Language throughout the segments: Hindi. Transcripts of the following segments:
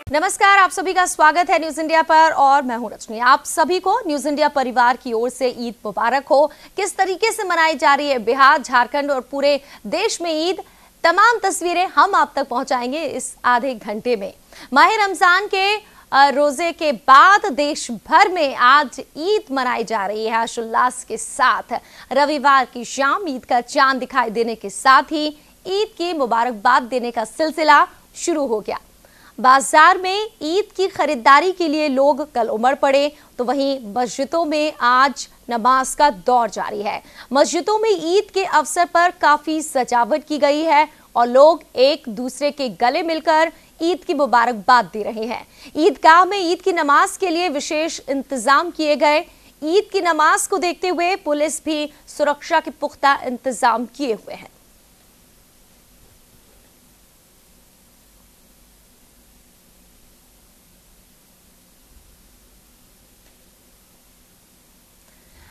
नमस्कार, आप सभी का स्वागत है न्यूज इंडिया पर और मैं हूं रजनी। आप सभी को न्यूज इंडिया परिवार की ओर से ईद मुबारक हो। किस तरीके से मनाई जा रही है बिहार, झारखंड और पूरे देश में ईद, तमाम तस्वीरें हम आप तक पहुंचाएंगे इस आधे घंटे में। माह रमजान के रोजे के बाद देश भर में आज ईद मनाई जा रही है हर्षोल्लास के साथ। रविवार की शाम ईद का चांद दिखाई देने के साथ ही ईद की मुबारकबाद देने का सिलसिला शुरू हो गया। बाजार में ईद की खरीदारी के लिए लोग कल उमड़ पड़े, तो वहीं मस्जिदों में आज नमाज का दौर जारी है। मस्जिदों में ईद के अवसर पर काफी सजावट की गई है और लोग एक दूसरे के गले मिलकर ईद की मुबारकबाद दे रहे हैं। ईदगाह में ईद की नमाज के लिए विशेष इंतजाम किए गए। ईद की नमाज को देखते हुए पुलिस भी सुरक्षा के पुख्ता इंतजाम किए हुए हैं।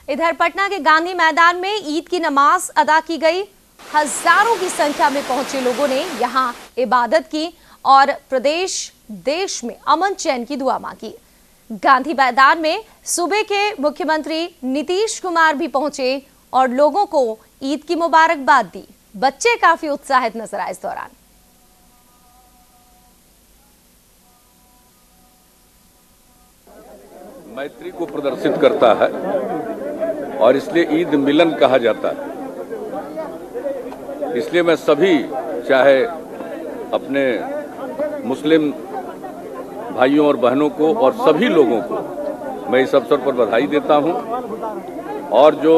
इधर पटना के गांधी मैदान में ईद की नमाज अदा की गई। हजारों की संख्या में पहुंचे लोगों ने यहां इबादत की और प्रदेश देश में अमन चैन की दुआ मांगी। गांधी मैदान में सूबे के मुख्यमंत्री नीतीश कुमार भी पहुंचे और लोगों को ईद की मुबारकबाद दी। बच्चे काफी उत्साहित नजर आए इस दौरान। मैत्री को प्रदर्शित करता है और इसलिए ईद मिलन कहा जाता है। इसलिए मैं सभी, चाहे अपने मुस्लिम भाइयों और बहनों को और सभी लोगों को मैं इस अवसर पर बधाई देता हूं और जो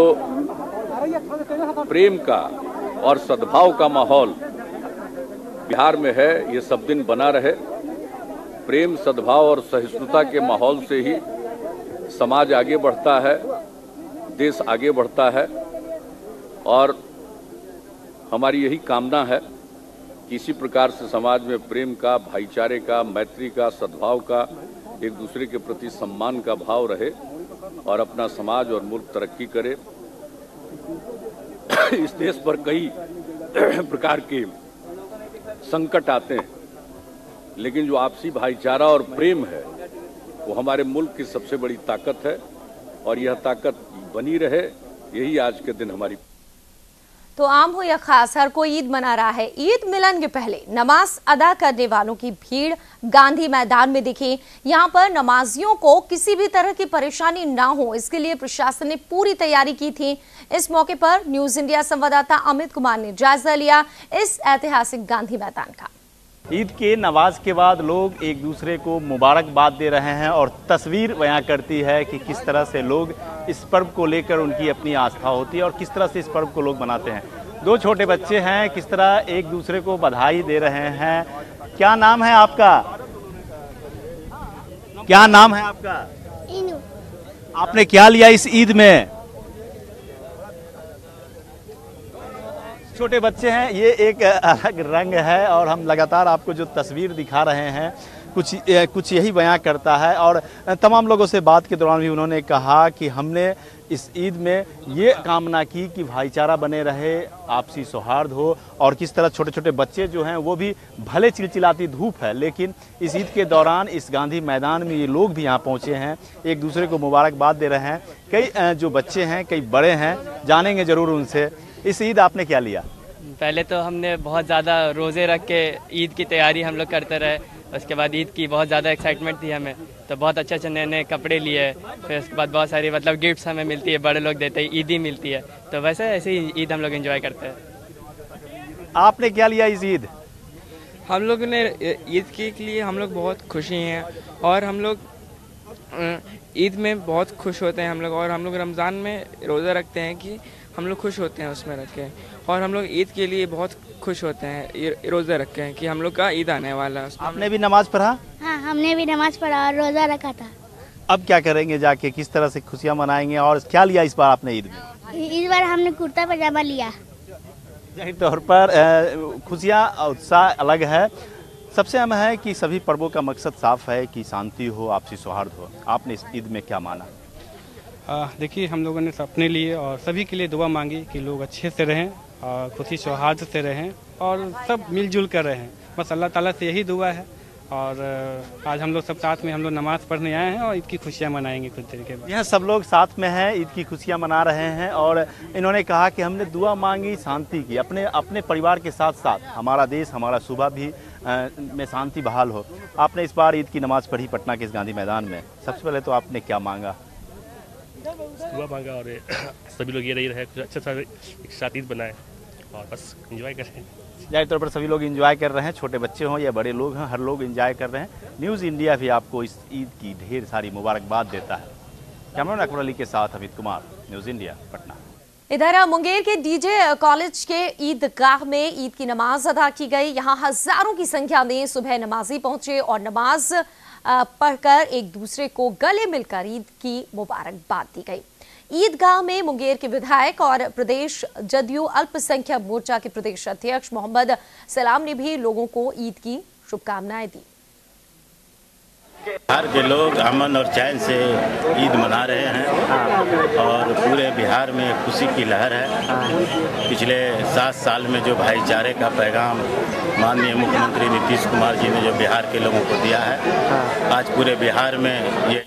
प्रेम का और सद्भाव का माहौल बिहार में है ये सब दिन बना रहे। प्रेम, सद्भाव और सहिष्णुता के माहौल से ही समाज आगे बढ़ता है, देश आगे बढ़ता है और हमारी यही कामना है कि इसी प्रकार से समाज में प्रेम का, भाईचारे का, मैत्री का, सद्भाव का, एक दूसरे के प्रति सम्मान का भाव रहे और अपना समाज और मुल्क तरक्की करे। इस देश पर कई प्रकार के संकट आते हैं, लेकिन जो आपसी भाईचारा और प्रेम है वो हमारे मुल्क की सबसे बड़ी ताकत है और यह ताकत बनी रहे, यही आज के दिन हमारी। तो आम हो या खास, हर कोई ईद मना रहा है। ईद मिलन के पहले नमाज अदा करने वालों की भीड़ गांधी मैदान में दिखी। यहां पर नमाजियों को किसी भी तरह की परेशानी ना हो, इसके लिए प्रशासन ने पूरी तैयारी की थी। इस मौके पर न्यूज इंडिया संवाददाता अमित कुमार ने जायजा लिया इस ऐतिहासिक गांधी मैदान का। ईद के नमाज के बाद लोग एक दूसरे को मुबारकबाद दे रहे हैं और तस्वीर बयां करती है कि किस तरह से लोग इस पर्व को लेकर उनकी अपनी आस्था होती है और किस तरह से इस पर्व को लोग मनाते हैं। दो छोटे बच्चे हैं, किस तरह एक दूसरे को बधाई दे रहे हैं। क्या नाम है आपका? क्या नाम है आपका? इनू। आपने क्या लिया इस ईद में? छोटे बच्चे हैं, ये एक अलग रंग है और हम लगातार आपको जो तस्वीर दिखा रहे हैं कुछ यही बयां करता है। और तमाम लोगों से बात के दौरान भी उन्होंने कहा कि हमने इस ईद में ये कामना की कि भाईचारा बने रहे, आपसी सौहार्द हो और किस तरह छोटे छोटे बच्चे जो हैं वो भी, भले चिलचिलाती धूप है लेकिन इस ईद के दौरान इस गांधी मैदान में ये लोग भी यहाँ पहुँचे हैं, एक दूसरे को मुबारकबाद दे रहे हैं। कई जो बच्चे हैं, कई बड़े हैं, जानेंगे ज़रूर उनसे। इस ईद आपने क्या लिया? पहले तो हमने बहुत ज़्यादा रोज़े रख के ईद की तैयारी हम लोग करते रहे। उसके बाद ईद की बहुत ज़्यादा एक्साइटमेंट थी हमें, तो बहुत अच्छे अच्छे नए नए कपड़े लिए। फिर उसके बाद बहुत सारी गिफ्ट्स हमें मिलती है, बड़े लोग देते हैं, ईदी मिलती है। तो वैसे ऐसे ही ईद हम लोग एंजॉय करते हैं। आपने क्या लिया इस ईद? हम लोग ने ईद के लिए हम लोग बहुत खुशी हैं और हम लोग ईद में बहुत खुश होते हैं हम लोग। और हम लोग रमज़ान में रोज़ा रखते हैं कि हम लोग खुश होते हैं उसमें रख के, और हम लोग ईद के लिए बहुत खुश होते हैं रोज़ा रख के कि हम लोग का ईद आने वाला है। आपने भी नमाज पढ़ा? हाँ, हमने भी नमाज पढ़ा और रोजा रखा था। अब क्या करेंगे जाके, किस तरह से खुशियाँ मनाएंगे और क्या लिया इस बार आपने ईद में? इस बार हमने कुर्ता पजामा लिया। जाहिर तौर पर खुशियाँ, उत्साह अलग है। सबसे अहम है कि सभी पर्वों का मकसद साफ है कि शांति हो, आपसी सौहार्द हो। आपने इस ईद में क्या माना? देखिए, हम लोगों ने अपने लिए और सभी के लिए दुआ मांगी कि लोग अच्छे से रहें और खुशी सौहार्द से रहें और सब मिलजुल कर रहें। बस अल्लाह ताला से यही दुआ है और आज हम लोग सब साथ में हम लोग नमाज़ पढ़ने आए हैं और ईद की खुशियाँ मनाएंगे कुछ देर के बाद। यह सब लोग साथ में हैं, ईद की खुशियां मना रहे हैं और इन्होंने कहा कि हमने दुआ मांगी शांति की, अपने परिवार के साथ साथ हमारा देश, हमारा सूबा भी में शांति बहाल हो। आपने इस बार ईद की नमाज़ पढ़ी पटना के इस गांधी मैदान में, सबसे पहले तो आपने क्या मांगा? दुआ मांगा और सभी लोग ये रही रहे कुछ अच्छा सा एक साथ ईद बनाए और बस एंजॉय करें। जाहिर तौर पर सभी लोग एंजॉय कर रहे हैं, छोटे बच्चे हों या बड़े लोग हैं, हर लोग एंजॉय कर रहे हैं। न्यूज़ इंडिया भी आपको इस ईद की ढेर सारी मुबारकबाद देता है। कैमरामैन अकबर अली के साथ अमित कुमार, न्यूज़ इंडिया, पटना। इधर मुंगेर के डीजे कॉलेज के ईदगाह में ईद की नमाज अदा की गई। यहां हजारों की संख्या में सुबह नमाजी पहुंचे और नमाज पढ़कर एक दूसरे को गले मिलकर ईद की मुबारकबाद दी गई। ईदगाह में मुंगेर के विधायक और प्रदेश जदयू अल्पसंख्यक मोर्चा के प्रदेश अध्यक्ष मोहम्मद सलाम ने भी लोगों को ईद की शुभकामनाएं दी। बिहार के लोग अमन और चैन से ईद मना रहे हैं और पूरे बिहार में खुशी की लहर है। पिछले 7 साल में जो भाईचारे का पैगाम माननीय मुख्यमंत्री नीतीश कुमार जी ने जो बिहार के लोगों को दिया है, आज पूरे बिहार में ये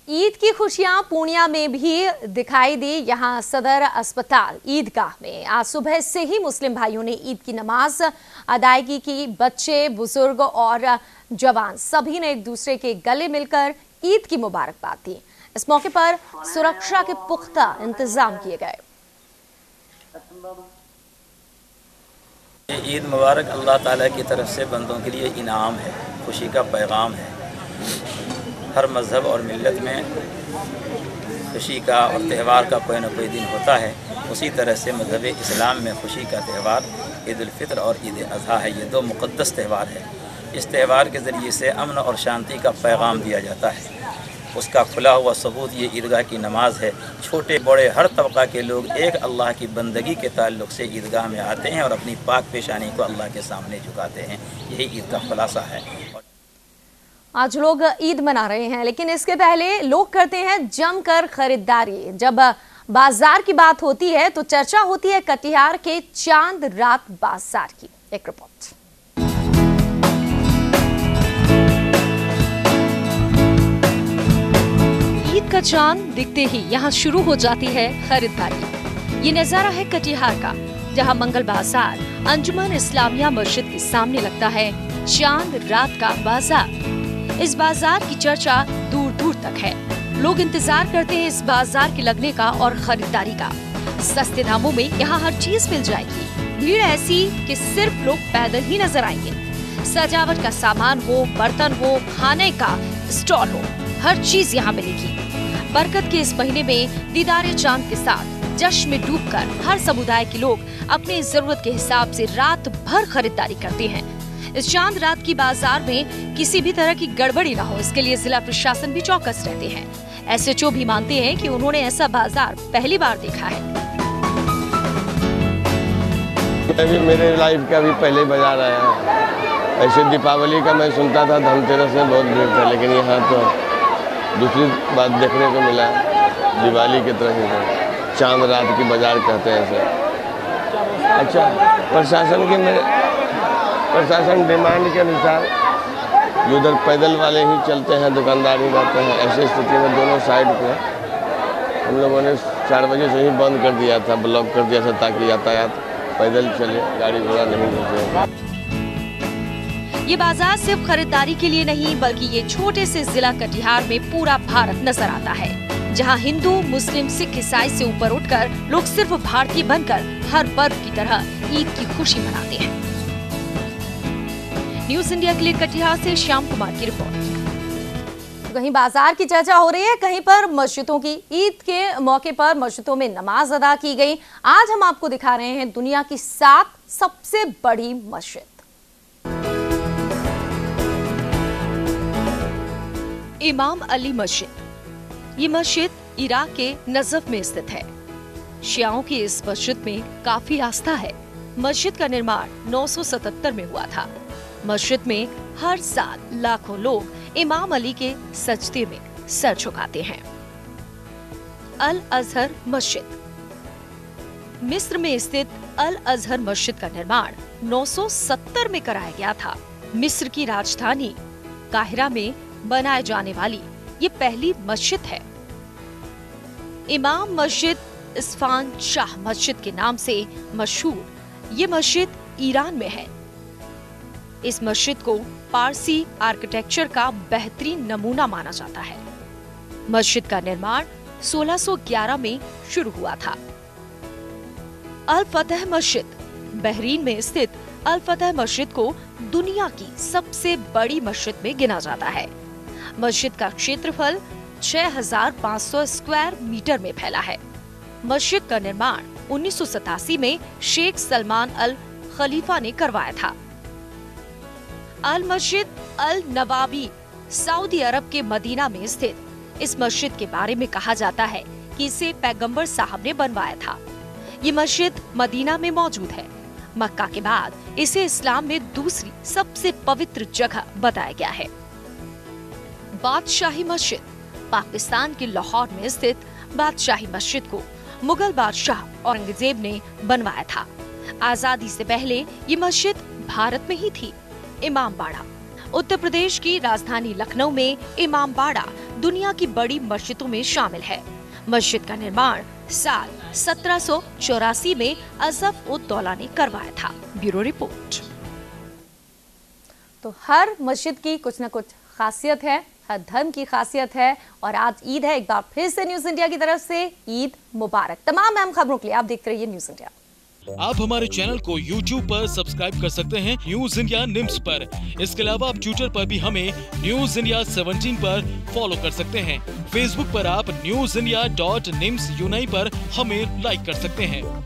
ईद की खुशियां पूर्णिया में भी दिखाई दी। यहां सदर अस्पताल ईदगाह में आज सुबह से ही मुस्लिम भाइयों ने ईद की नमाज अदायगी की। बच्चे, बुजुर्ग और जवान सभी ने एक दूसरे के गले मिलकर ईद की मुबारकबाद दी। इस मौके पर सुरक्षा के पुख्ता इंतजाम किए गए। ईद मुबारक अल्लाह ताला की तरफ से बंदों के लिए इनाम है, खुशी का पैगाम है। हर मज़हब और मिल्लत में खुशी का और त्यौहार का कोई न कोई दिन होता है। उसी तरह से मज़हब इस्लाम में खुशी का त्यौहार ईद उल फित्र और ईद अज़हा है। ये 2 मुक़द्दस त्यौहार है। इस त्यौहार के ज़रिए से अमन और शांति का पैगाम दिया जाता है। उसका खुला हुआ सबूत ये ईदगाह की नमाज है। छोटे बड़े हर तबका के लोग एक अल्लाह की बंदगी के ताल्लुक़ से ईदगाह में आते हैं और अपनी पाक पेशानी को अल्लाह के सामने झुकाते हैं। यही ईद का खुलासा है। आज लोग ईद मना रहे हैं, लेकिन इसके पहले लोग करते हैं जमकर खरीदारी। जब बाजार की बात होती है तो चर्चा होती है कटिहार के चांद रात बाजार की। एक रिपोर्ट। ईद का चांद दिखते ही यहाँ शुरू हो जाती है खरीदारी। ये नजारा है कटिहार का, जहाँ मंगल बाजार अंजुमन इस्लामिया मस्जिद के सामने लगता है चांद रात का बाजार। इस बाजार की चर्चा दूर दूर तक है। लोग इंतजार करते हैं इस बाजार के लगने का और खरीदारी का। सस्ते दामों में यहाँ हर चीज मिल जाएगी। भीड़ ऐसी कि सिर्फ लोग पैदल ही नजर आएंगे। सजावट का सामान हो, बर्तन हो, खाने का स्टॉल हो, हर चीज यहाँ मिलेगी। बरकत के इस महीने में दीदारे चांद के साथ जश्न में डूबकर हर समुदाय के लोग अपनी जरूरत के हिसाब से रात भर खरीदारी करते हैं। इस चांद रात की बाजार में किसी भी तरह की गड़बड़ी ना हो, इसके लिए जिला प्रशासन भी चौकस रहते हैं। एसएचओ भी मानते हैं कि उन्होंने ऐसा बाजार पहली बार देखा है। अभी मेरे लाइफ का भी पहले बाजार आया है। ऐसे दीपावली का मैं सुनता था, धनतेरस में बहुत भीड़ था, लेकिन यहाँ तो दूसरी बात देखने को मिला। दिवाली की तरह से चांद रात की बाजार कहते हैं इसे। अच्छा, प्रशासन डिमांड के अनुसार जो उधर पैदल वाले ही चलते हैं, दुकानदार ही रहते हैं, ऐसी स्थिति में दोनों साइड पे हम लोगों ने 4 बजे से ही बंद कर दिया था, ब्लॉक कर दिया था, ताकि यातायात पैदल चले, गाड़ी घोड़ा नहीं घुसे। ये बाजार सिर्फ खरीदारी के लिए नहीं, बल्कि ये छोटे से जिला कटिहार में पूरा भारत नजर आता है, जहाँ हिंदू, मुस्लिम, सिख, ईसाई से ऊपर उठकर लोग सिर्फ भारतीय बनकर हर पर्व की तरह ईद की खुशी मनाते हैं। न्यूज इंडिया के लिए कटिहार से श्याम कुमार की रिपोर्ट। कहीं बाजार की चर्चा हो रही है, कहीं पर मस्जिदों की। ईद के मौके पर मस्जिदों में नमाज अदा की गई। आज हम आपको दिखा रहे हैं दुनिया की 7 सबसे बड़ी मस्जिद। इमाम अली मस्जिद। ये मस्जिद इराक के नजफ में स्थित है। शियाओं की इस मस्जिद में काफी आस्था है। मस्जिद का निर्माण 977 में हुआ था। मस्जिद में हर साल लाखों लोग इमाम अली के सजदे में सर झुकाते हैं। अल अजहर मस्जिद। मिस्र में स्थित अल अजहर मस्जिद का निर्माण 970 में कराया गया था। मिस्र की राजधानी काहिरा में बनाए जाने वाली ये पहली मस्जिद है। इमाम मस्जिद इस्फान शाह मस्जिद के नाम से मशहूर ये मस्जिद ईरान में है। इस मस्जिद को पारसी आर्किटेक्चर का बेहतरीन नमूना माना जाता है। मस्जिद का निर्माण 1611 में शुरू हुआ था। अल फतह मस्जिद बहरीन में स्थित अल फतह मस्जिद को दुनिया की सबसे बड़ी मस्जिद में गिना जाता है। मस्जिद का क्षेत्रफल 6500 स्क्वायर मीटर में फैला है। मस्जिद का निर्माण 1987 में शेख सलमान अल खलीफा ने करवाया था। अल मस्जिद अल नवाबी सऊदी अरब के मदीना में स्थित इस मस्जिद के बारे में कहा जाता है कि इसे पैगंबर साहब ने बनवाया था। ये मस्जिद मदीना में मौजूद है। मक्का के बाद इसे इस्लाम में दूसरी सबसे पवित्र जगह बताया गया है। बादशाही मस्जिद पाकिस्तान के लाहौर में स्थित बादशाही मस्जिद को मुगल बादशाह औरंगजेब ने बनवाया था। आजादी से पहले ये मस्जिद भारत में ही थी। इमामबाड़ा उत्तर प्रदेश की राजधानी लखनऊ में इमामबाड़ा दुनिया की बड़ी मस्जिदों में शामिल है। मस्जिद का निर्माण साल 1784 में अजफ उद दौला ने करवाया था। Bureau report. तो हर मस्जिद की कुछ न कुछ खासियत है, हर धर्म की खासियत है और आज ईद है। एक बार फिर से न्यूज इंडिया की तरफ से ईद मुबारक। तमाम अहम खबरों के लिए आप देखते रहिए न्यूज इंडिया। आप हमारे चैनल को YouTube पर सब्सक्राइब कर सकते हैं न्यूज इंडिया निम्स पर। इसके अलावा आप ट्विटर पर भी हमें न्यूज इंडिया 17 पर फॉलो कर सकते हैं। फेसबुक पर आप newsindia.nimsUnai पर हमें लाइक कर सकते हैं।